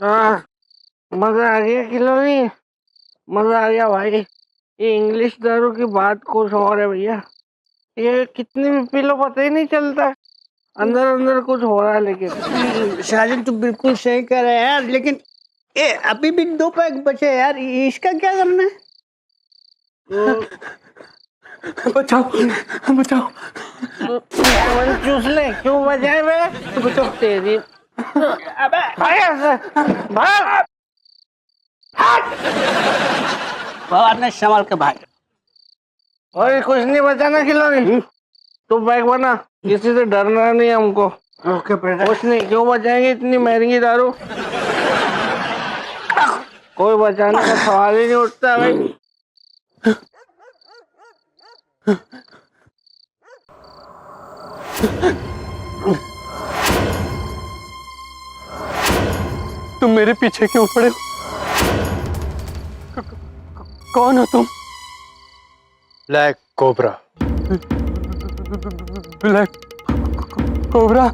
हाँ, मजा आ गया खिलौनी। मजा आ गया भाई। ये इंग्लिश दारू की बात कुछ और है भैया। ये कितनी भी पी लो पता ही नहीं चलता। अंदर अंदर कुछ हो रहा है लेकिन। साजन तू बिल्कुल सही कह रहा है यार, लेकिन ये अभी भी 2 पैक बचे हैं यार, इसका क्या करना है? बचाओ बचाओ। चूस ले, क्यों बजाए मैं? बचाओ तेरी। अबे भाई ऐसे भाग। भगवान ने संभाल के भाई। और कुछ नहीं बचाना खिलौनी। तू बैग बना, किसी से डरना नहीं हमको। ओके बेटा। कुछ नहीं, क्यों बचाएंगे इतनी महंगी दारू। कोई बचाने का सवाल ही नहीं उठता भाई। तुम मेरे पीछे क्यों पड़े हो? कौन हो तुम? Black cobra. Black cobra?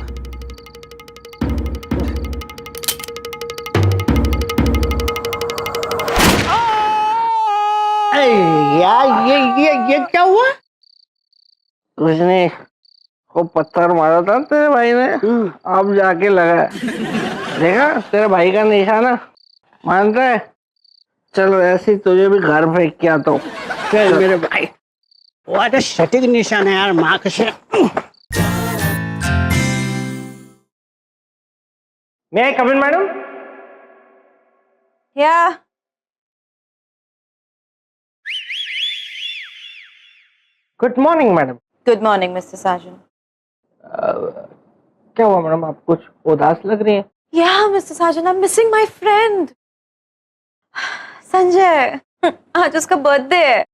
यार ये क्या हुआ? कुछ नहीं, वो पत्थर मारा था तेरे भाई ने, अब जाके लगा है। देखा तेरे भाई का निशाना, मानता है? चलो ऐसे तुझे भी घर फेंक के आता हूँ। चल मेरे भाई, वो तो सटीक निशान है यार, माँ से। May I come in madam? Yeah. Good morning madam. Good morning, Mr. Sargent. क्या हुआ मैडम, आप कुछ उदास लग रही हैं? Yeah, Mr. Sargent, I'm missing my friend. Sanjay, आज उसका बर्थडे है।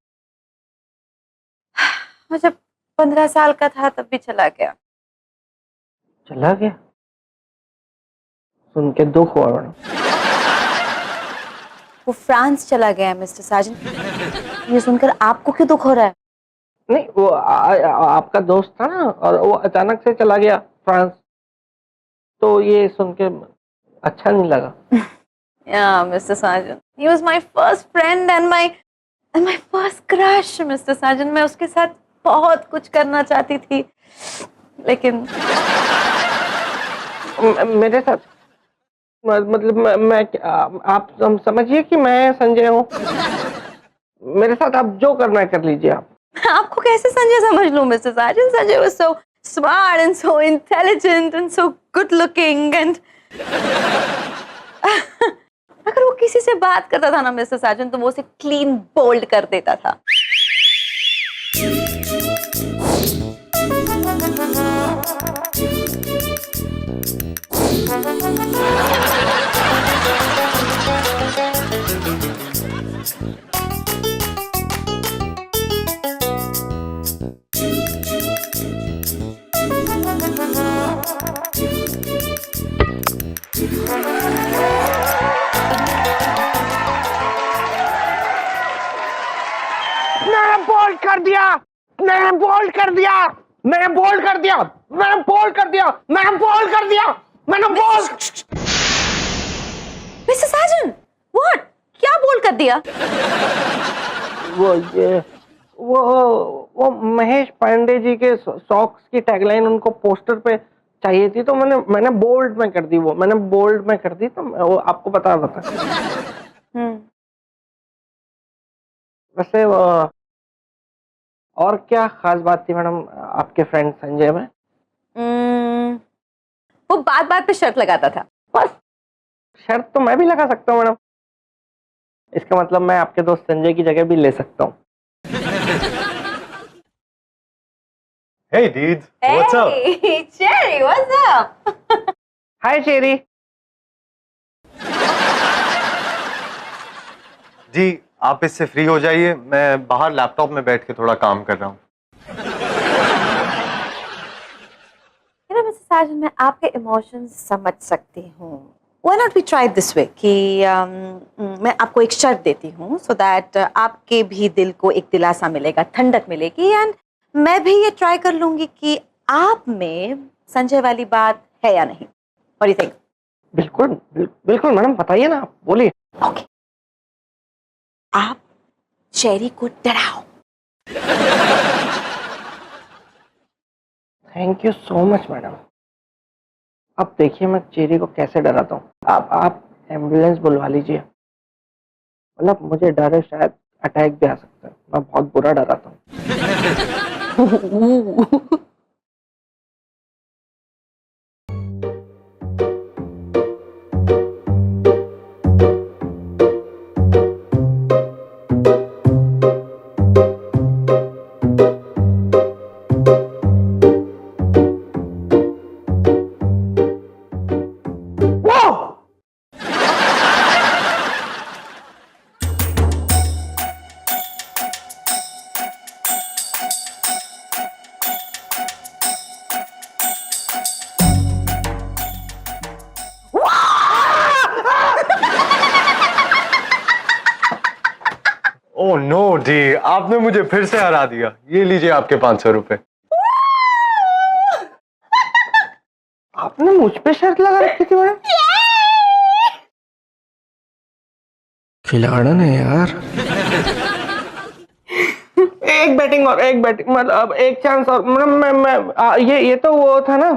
वो जब 15 साल का था तब भी चला गया। चला गया? सुन के दुख हुआ मैडम। वो फ्रांस चला गया है मिस्टर सार्जेंट। ये सुनकर आपको क्यों दुख हो रहा है? नहीं, वो आपका दोस्त था ना, और वो अचानक से चला गया फ्रांस, तो ये सुन के अच्छा नहीं लगा। Yeah, Mr. Sargent. He was my first friend and my first crush, Mr. Sargent. मैं उसके साथ बहुत कुछ करना चाहती थी, लेकिन मेरे साथ मतलब आप समझिए कि मैं संजय हूँ। मेरे साथ आप जो करना है कर लीजिए आप। आपको कैसे संजय समझ लूं mister sergeant? Sanjay was so smart and so intelligent and so good looking and अगर वो किसी से बात करता था ना मिस्टर सार्जेंट, तो वो उसे क्लीन बोल्ड कर देता था। मैंने बोल्ड कर दिया, मैंने बोल्ड कर दिया, मैंने बोल्ड कर दिया, मैंने बोल्ड कर दिया, मैंने बोल्ड कर दिया, मैंने बोल्ड। Mister sergeant, what? क्या बोल्ड कर दिया? वो ये वो महेश पांडे जी के सॉक्स की टैगलाइन उनको पोस्टर पे चाहिए थी, तो मैंने बोल्ड में कर दी। वो मैंने बोल्ड में कर दी, तो वो आपको बता। वैसे और क्या खास बात थी मैडम आपके फ्रेंड संजय में? वो बात बात पे शर्त लगाता था। बस, शर्त तो मैं भी लगा सकता हूँ मैडम। इसका मतलब मैं आपके दोस्त संजय की जगह भी ले सकता हूँ। Hey dude, what's up? Hey, Cherry, what's up? हाय चेरी। जी आप इससे फ्री हो जाइए, मैं बाहर लैपटॉप में बैठ के थोड़ा काम कर रहा हूँ। मिस्टर सार्जेंट, मैं आपके इमोशंस समझ सकती हूँ। Why not we try this way कि मैं आपको एक शर्त देती हूँ, so that आपके भी दिल को एक दिलासा मिलेगा, ठंडक मिलेगी, एंड मैं भी ये ट्राई कर लूंगी कि आप में संजय वाली बात है या नहीं। What do you think? बिल्कुल बिल्कुल मैडम, बताइए ना, आप बोलिए। ओके, आप चेरी को डराओ। Thank you so much madam. अब देखिए मैं चेरी को कैसे डराता हूँ। आप एम्बुलेंस बुलवा लीजिए। मतलब मुझे डर है, शायद अटैक भी आ सकता है, मैं बहुत बुरा डराता हूँ। ओह नो डी, आपने मुझे फिर से हरा दिया। ये लीजिए आपके 500 रुपए। आपने मुझ पे शर्त लगा रखी थी मैडम। खिलाड़न है यार। एक बैटिंग मतलब अब एक चांस और। मैं ये तो वो था ना,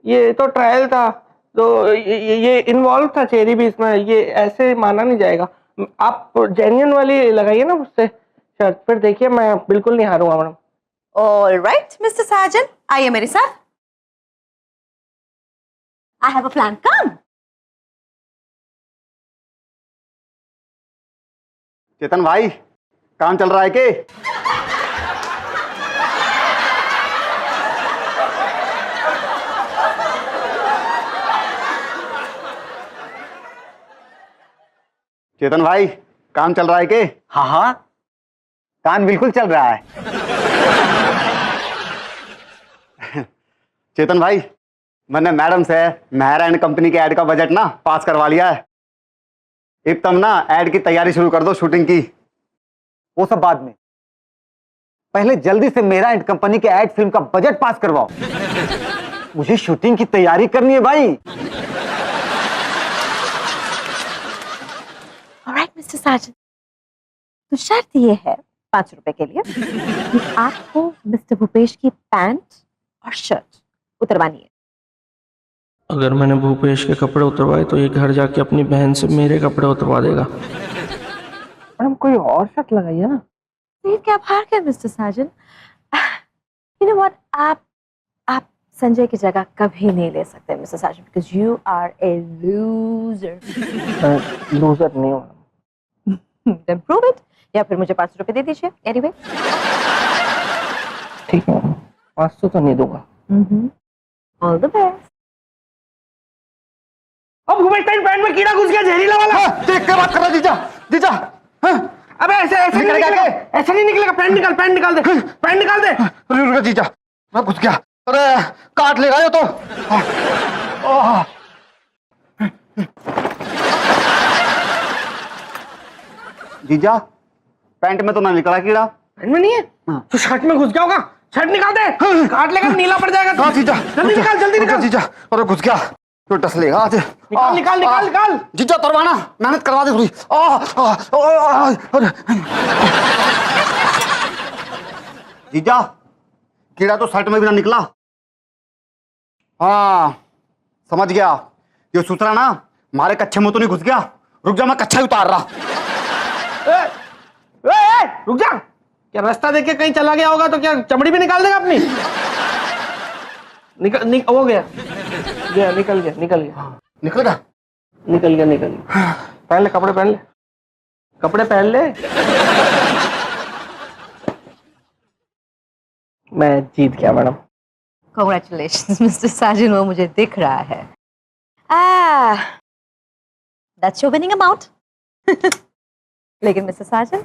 ये तो ट्रायल था, तो ये इन्वॉल्व था चेरी भी इसमें, ये ऐसे माना नहीं जाएगा। आप जेन्युइन वाली लगाइए ना मुझसे शर्त, फिर देखिए मैं बिल्कुल नहीं हारूंगा मैडम। ऑल राइट मिस्टर साजन, आइए मेरे साथ। आई हैव अ प्लान, कम। चेतन भाई, काम चल रहा है के? चेतन भाई, काम चल रहा है के? हाँ हाँ, काम बिल्कुल चल रहा है। चेतन भाई, मैंने मैडम से मेहरा एंड कंपनी के ऐड का बजट ना पास करवा लिया है। एक तुम ना ऐड की तैयारी शुरू कर दो, शूटिंग की। वो सब बाद में, पहले जल्दी से मेहरा एंड कंपनी के ऐड फिल्म का बजट पास करवाओ। मुझे शूटिंग की तैयारी करनी है भाई। ऑलराइट मिस्टर साजन, तो शर्त ये है 5 रुपए के लिए कि आपको मिस्टर भूपेश की पैंट और शर्ट उतरवानी है। अगर मैंने भूपेश के कपड़े उतरवाए तो ये घर जाके अपनी बहन से मेरे कपड़े उतरवा देगा। मैडम कोई और शर्ट लगाइए ना। फिर क्या आप हार गए mister Sajan? You know what, आप संजय की जगह कभी नहीं ले सकते mister Sajan, because you are a loser. Loser नहीं हूँ। देन प्रूव इट, या फिर मुझे 5 रुपए दे दीजिए। एनीवे, ठीक है, 500 तो नहीं दूंगा। All the best. अब भूपेश पैंट में कीड़ा घुस गया, जहरीला वाला। हाँ, देख के बात कर रहा जीजा, जीजा। हाँ, अबे ऐसे नहीं निकलेगा, ऐसे नहीं निकलेगा। पैंट निकाल दे, पैंट निकाल दे। रुक जीजा, मैं घुस गया। अरे काट लेगा ये तो। जीजा, पैंट में तो ना निकला कीड़ा। पैंट में नहीं है तो शर्ट में घुस गया होगा। शर्ट निकाल दे, काट लेगा, नीला पड़ जाएगा। हाँ जीजा, जल्दी निकाल जीजा। अरे घुस गया तो डस लेगा आज। निकाल। जीजा तरवाना, मेहनत करवा दे थोड़ी। जीजा, कीड़ा तो शर्ट में भी ना निकला। हाँ समझ गया, ये सूचना ना हमारे कच्चे में तो नहीं घुस गया। रुक जा, मैं कच्चा ही उतार रहा। रुक जा, क्या रास्ता देख के कहीं चला गया होगा तो क्या चमड़ी भी निकाल देगा अपनी? हो गया, निकल गया। निकल गया। पहन ले कपड़े, पहन ले। मैं जीत गया मैडम। Congratulations मिस्टर साजन, वो मुझे दिख रहा है। That's your winning amount. लेकिन मिस्टर साजन,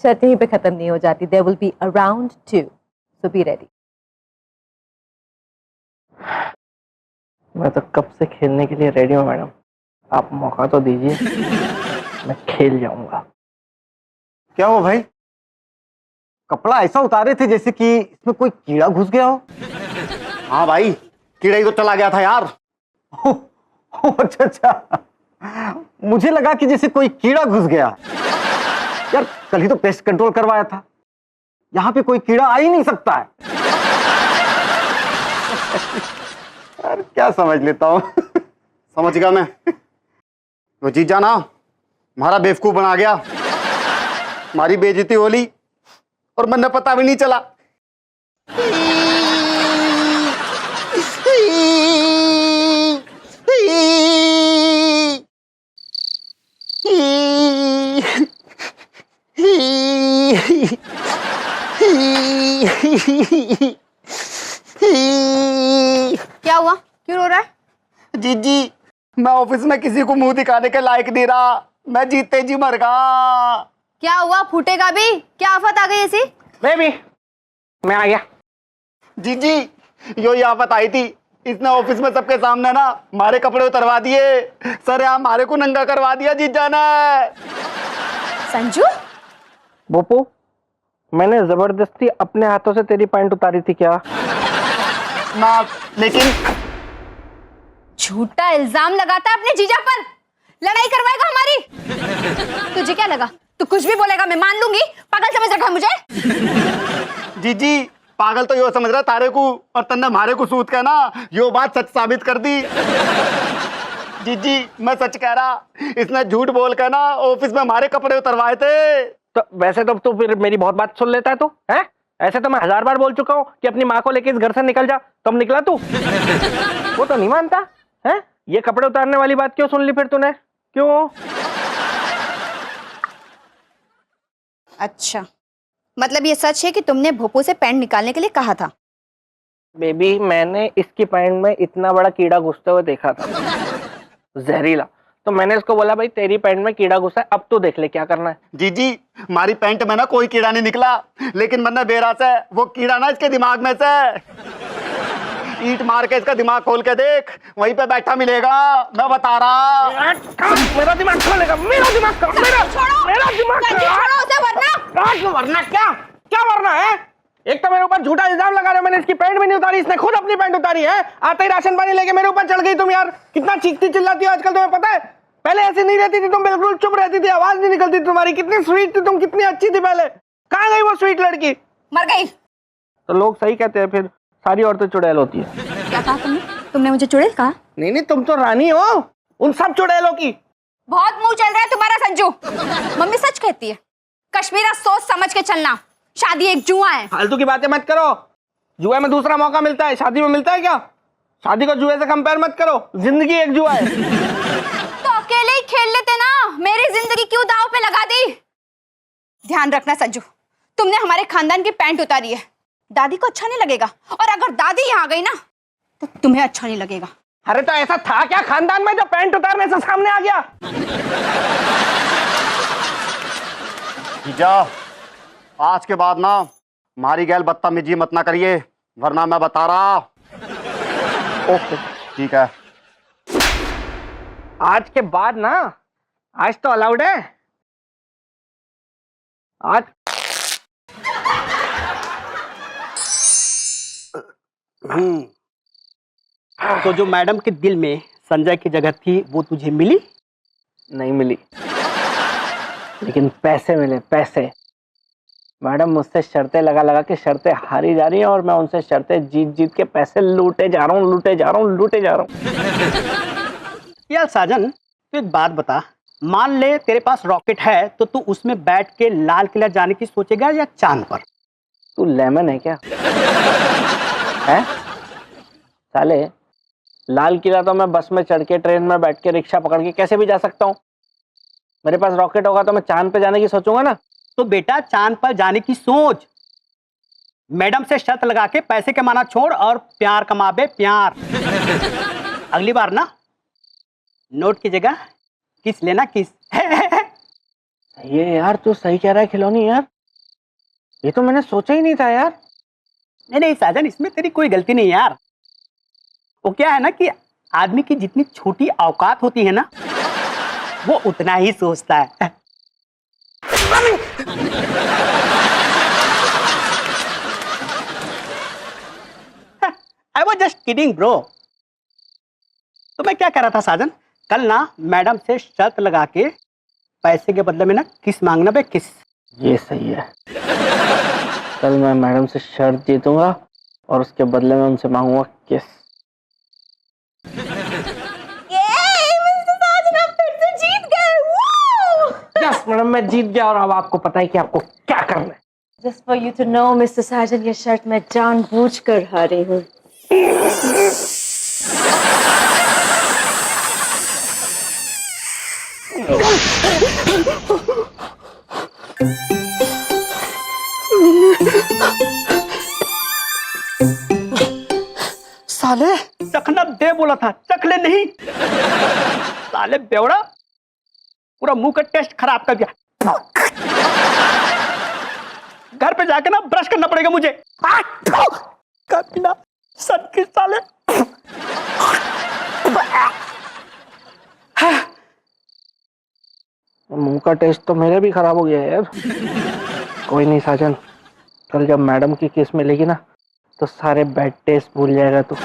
शर्त यहीं पे खत्म नहीं हो जाती। There will be a round 2, so be ready. मैं तो कब से खेलने के लिए रेडी हूँ मैडम, आप मौका तो दीजिए, मैं खेल जाऊंगा। क्या हुआ भाई? कपड़ा ऐसा उतारे थे जैसे कि इसमें कोई कीड़ा घुस गया हो। हाँ भाई, कीड़ा ही तो चला गया था यार। अच्छा अच्छा, मुझे लगा कि जैसे कोई कीड़ा घुस गया। यार कल ही तो पेस्ट कंट्रोल करवाया था, यहाँ पे कोई कीड़ा आ ही नहीं सकता है। यार क्या समझ लेता हूँ। समझ गया मैं। तो जीजा ना हमारा बेवकूफ बना गया, हमारी बेइज्जती हो ली और मैंने पता भी नहीं चला। क्या हुआ, क्यों रो रहा है? जीजी मैं ऑफिस में किसी को मुंह दिखाने के लायक नहीं रहा, मैं जीते जी मर गया। क्या हुआ, फूटेगा भी? क्या आफत आ गई ऐसी? बेबी मैं आ गया। जीजी यो ही आफत आई थी, इसने ऑफिस में सबके सामने ना हमारे कपड़े उतरवा दिए, सर यहाँ हमारे को नंगा करवा दिया जीजा ने। संजू, बोपू मैंने जबरदस्ती अपने हाथों से तेरी पैंट उतारी थी क्या? ना लेकिन झूठा इल्जाम लगाता है अपने जीजा पर, लड़ाई करवाएगा हमारी। तुझे क्या लगा तू कुछ भी बोलेगा मैं मान लूंगी? पागल समझ रखा है मुझे? जीजी पागल तो यो समझ रहा तारे को, और तन्ने हमारे को सूत के ना यो बात सच साबित कर दी। जीजी मैं सच कह रहा, इसने झूठ बोल के ना ऑफिस में हमारे कपड़े उतरवाए थे। तो वैसे तो तू फिर मेरी बहुत बात सुन लेता है तू, हैं? ऐसे तो मैं 1000 बार बोल चुका हूँ कि अपनी माँ को लेके इस घर से निकल जा, तुम निकला तू? वो तो नहीं मानता है। ये कपड़े उतारने वाली बात क्यों सुन ली फिर तूने? क्यों? अच्छा, मतलब ये सच है कि तुमने भोपू से पैंट निकालने के लिए कहा था? बेबी मैंने इसकी पैंट में इतना बड़ा कीड़ा घुसते हुए देखा था, जहरीला। तो मैंने इसको बोला भाई तेरी पैंट में कीड़ा घुसा है, अब तू देख ले क्या करना है। जीजी हमारी पैंट में ना कोई कीड़ा नहीं निकला, लेकिन मैंने बेरा से वो कीड़ा ना इसके दिमाग में से ईंट मार के इसका दिमाग खोल के देख, वहीं पे बैठा मिलेगा, मैं बता रहा। मेरा दिमाग खोलेगा, मेरा दिमाग मेरा दिमाग छोड़ो उसे वरना क्या क्या वरना है? एक तो मेरे ऊपर झूठा इल्जाम लगा रहे हो, मैंने इसकी पैंट भी नहीं उतारी, इसने खुद अपनी पैंट उतारी है। आते ही राशन पानी लेके मेरे ऊपर चढ़ गई तुम। यार कितना चीखती चिल्लाती हो आजकल, तुम्हें पता है? पहले ऐसी नहीं रहती थी तुम, बिल्कुल चुप रहती थी, आवाज नहीं निकलती तुम्हारी। कितनी स्वीट थी तुम, कितनी अच्छी थी पहले। कहाँ गई वो स्वीट लड़की? मर गई। तो लोग सही कहते हैं, फिर सारी औरतें चुड़ैल होती है। क्या कहा तुमने? तुमने मुझे चुड़ैल कहा? नहीं तुम तो रानी हो उन सब चुड़ैलों की। बहुत मुंह चल रहा है तुम्हारा संजू। मम्मी सच कहती है, कश्मीरा सोच समझ के चलना, शादी एक जुआ है। फालतू की बातें मत करो, जुए में दूसरा मौका मिलता है, शादी में मिलता है क्या? शादी को जुए से कंपेयर मत करो, जिंदगी एक जुआ है। तो अकेले ही खेल लेते ना, मेरी जिंदगी क्यों दांव पे लगा दी? ध्यान रखना संजू, तुमने हमारे खानदान की पैंट उतारी है, दादी को अच्छा नहीं लगेगा, और अगर दादी यहाँ आ गई ना तो तुम्हें अच्छा नहीं लगेगा। अरे तो ऐसा था क्या खानदान में जो पैंट उतारने से सामने आ गया? जीजा आज के बाद ना हमारी गैल बदतमीजी मत ना करिए, वरना मैं बता रहा। ओके ठीक है। आज के बाद ना, आज तो अलाउड है। आज तो जो मैडम के दिल में संजय की जगह थी वो तुझे मिली? नहीं मिली, लेकिन पैसे मिले, पैसे। मैडम मुझसे शर्तें लगा लगा के शर्तें हारी जा रही हैं, और मैं उनसे शर्तें जीत जीत के पैसे लूटे जा रहा हूँ, लूटे जा रहा हूँ। यार साजन तू एक बात बता, मान ले तेरे पास रॉकेट है तो तू उसमें बैठ के लाल किला जाने की सोचेगा या चांद पर? तू लेमन है क्या? है साले, लाल किला तो मैं बस में चढ़ के, ट्रेन में बैठ के, रिक्शा पकड़ के कैसे भी जा सकता हूँ। मेरे पास रॉकेट होगा तो मैं चांद पे जाने की सोचूंगा ना। तो बेटा चांद पर जाने की सोच, मैडम से शर्त लगा के पैसे कमाना छोड़ और प्यार कमाबे, प्यार। अगली बार ना नोट की जगह किस लेना, किस। ये यार तू सही कह रहा है खिलौनी यार, ये तो मैंने सोचा ही नहीं था यार। नहीं साजन, इसमें तेरी कोई गलती नहीं यार। वो क्या है ना कि आदमी की जितनी छोटी औकात होती है ना, वो उतना ही सोचता है। I was just kidding, bro. तो मैं क्या कह रहा था साजन, कल ना मैडम से शर्त लगा के पैसे के बदले में ना किस मांगना बे, किस। ये सही है। कल मैं मैडम से शर्त जीतूंगा और उसके बदले में उनसे मांगूंगा किस। यस मैडम, मैं जीत गया और अब आपको पता है कि आपको क्या करना है। Just for you to know, Mr. Sajan, ये शर्त मैं जानबूझकर हारी हूँ। साले चखना दे बोला था, चखले नहीं। साले बेवड़ा, पूरा मुंह का टेस्ट खराब कर दिया। घर पे जाके ना ब्रश करना पड़ेगा मुझे। बिना सट के साले। मुंह का टेस्ट तो मेरे भी खराब हो गया है यार। कोई नहीं साजन, कल जब मैडम की किस मिलेगी ना तो सारे बैड टेस्ट भूल जाएगा तू।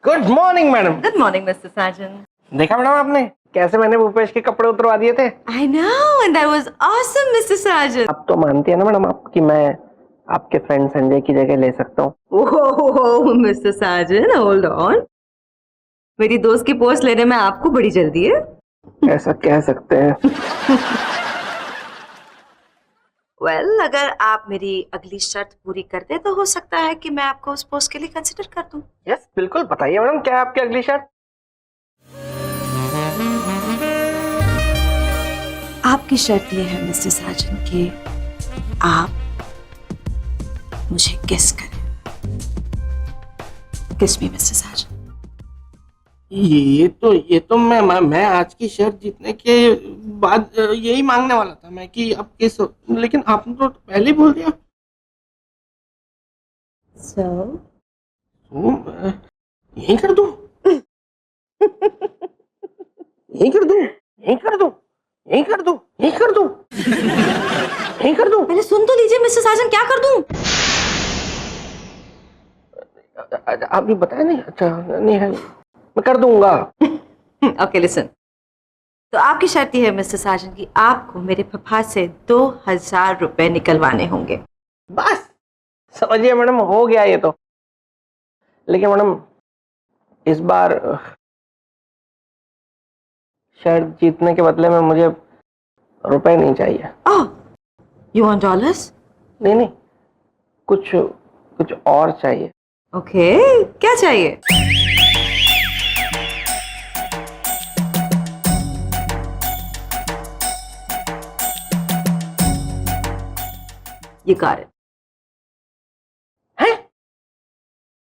Good morning madam. Good morning, Mr. Sajan. देखा मैडम आपने कैसे मैंने भूपेश के कपड़े उतरवा दिए थे। I know, and that was awesome, Mr. Sajan. अब तो मानती है ना मैडम आप कि मैं आपके फ्रेंड संजय की जगह ले सकता हूँ। Oh, Mr. Sajan, hold on. मेरी दोस्त की पोस्ट लेने में आपको बड़ी जल्दी है। ऐसा कह सकते हैं। Well, अगर आप मेरी अगली शर्त पूरी कर दे तो हो सकता है कि मैं आपको उस पोस्ट के लिए कंसिडर कर दूं। यस बिल्कुल, बताइए मैडम क्या है आपकी अगली शर्त। आपकी शर्त ये है मिस्टर साजन कि आप मुझे किस करें। किस मी मिस्टर साजन। ये तो मैं आज की शर्त जीतने के बाद यही मांगने वाला था मैं कि आप किस, लेकिन आपने तो पहले ही बोल दिया। So? यही कर दूं? यही कर दूं? यही कर दूं? यही कर दूं? यही कर दूं? यही कर दूं? पहले सुन तो लीजिए मिस्टर साजन, क्या कर दूं? अभी बताया नहीं। अच्छा नहीं है, मैं कर दूंगा। ओके लिसन, तो आपकी शर्त ये है मिस्टर साजन कि आपको मेरे फफा से 2000 रुपए निकलवाने होंगे। बस समझिए मैडम, हो गया ये तो। लेकिन मैडम इस बार शर्त जीतने के बदले में मुझे रुपए नहीं चाहिए। ओह, यू वांट डॉलर्स? नहीं, कुछ और चाहिए। ओके, क्या चाहिए? You got it. है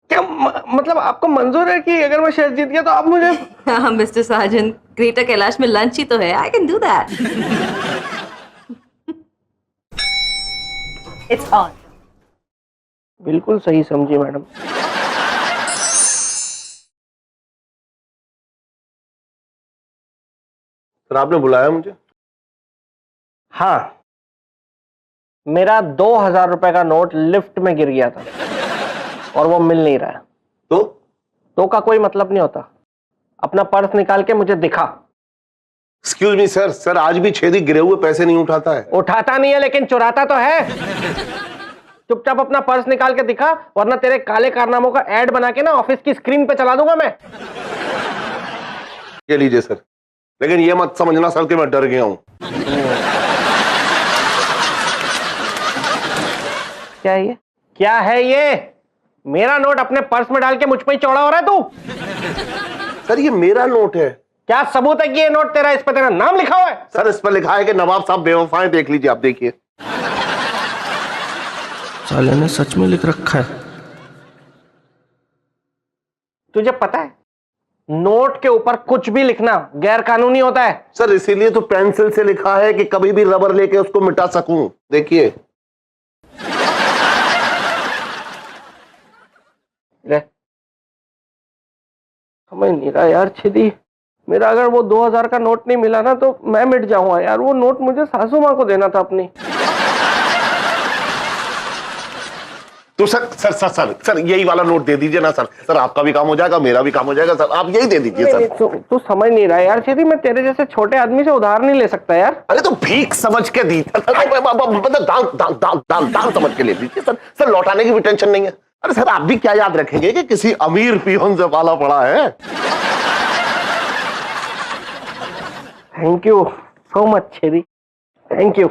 क्या मतलब आपको मंजूर है कि अगर मैं शर्त जीत गया तो आप मुझे। हाँ मिस्टर साजन, ग्रेटर कैलाश में लंच ही तो है। I can do that. It's on. बिल्कुल सही समझी मैडम। सर आपने बुलाया मुझे? हाँ, मेरा 2000 रुपए का नोट लिफ्ट में गिर गया था और वो मिल नहीं रहा है। तो का कोई मतलब नहीं होता। अपना पर्स निकाल के मुझे दिखा। एक्सक्यूज मी सर, सर आज भी छेदी गिरे हुए पैसे नहीं उठाता है। उठाता नहीं है लेकिन चुराता तो है। चुपचाप अपना पर्स निकाल के दिखा, वरना तेरे काले कारनामों का एड बना के ना ऑफिस की स्क्रीन पे चला दूंगा मैं। ये लीजिए सर, लेकिन ये मत समझना सर कि मैं डर गया हूं। क्या है ये? मेरा नोट अपने पर्स में डाल के मुझ पे ही चौड़ा हो रहा है तू। सर ये मेरा नोट है। क्या सबूत है कि ये नोट तेरा, इस पर तेरा नाम लिखा हुआ है? सर इस पर लिखा है कि नवाब साहब बेवफा हैं। देख लीजिए, आप देखिए। साले ने सच में लिख रखा है। तुझे पता है नोट के ऊपर कुछ भी लिखना गैर कानूनी होता है। सर इसीलिए तो पेंसिल से लिखा है कि कभी भी रबर लेके उसको मिटा सकूं। देखिए। ले, समझ नहीं रहा यार छेदी। मेरा अगर वो 2000 का नोट नहीं मिला ना तो मैं मिट जाऊंगा यार। वो नोट मुझे सासू माँ को देना था अपनी। तो सर यही वाला नोट दे दीजिए ना सर। सर आपका भी काम हो जाएगा, मेरा भी काम हो जाएगा सर। आप यही दे दीजिए सर। तू समझ नहीं रहा यार छेदी, मैं तेरे जैसे छोटे आदमी से उधार नहीं ले सकता यार। अरे तो भीख समझ के दी, मतलब दान समझ के ले लीजिए सर। सर लौटाने की भी टेंशन नहीं है। अरे सर आप भी क्या याद रखेंगे कि किसी अमीर पियोन से पाला पड़ा है। Thank you so much Chhedi, thank you.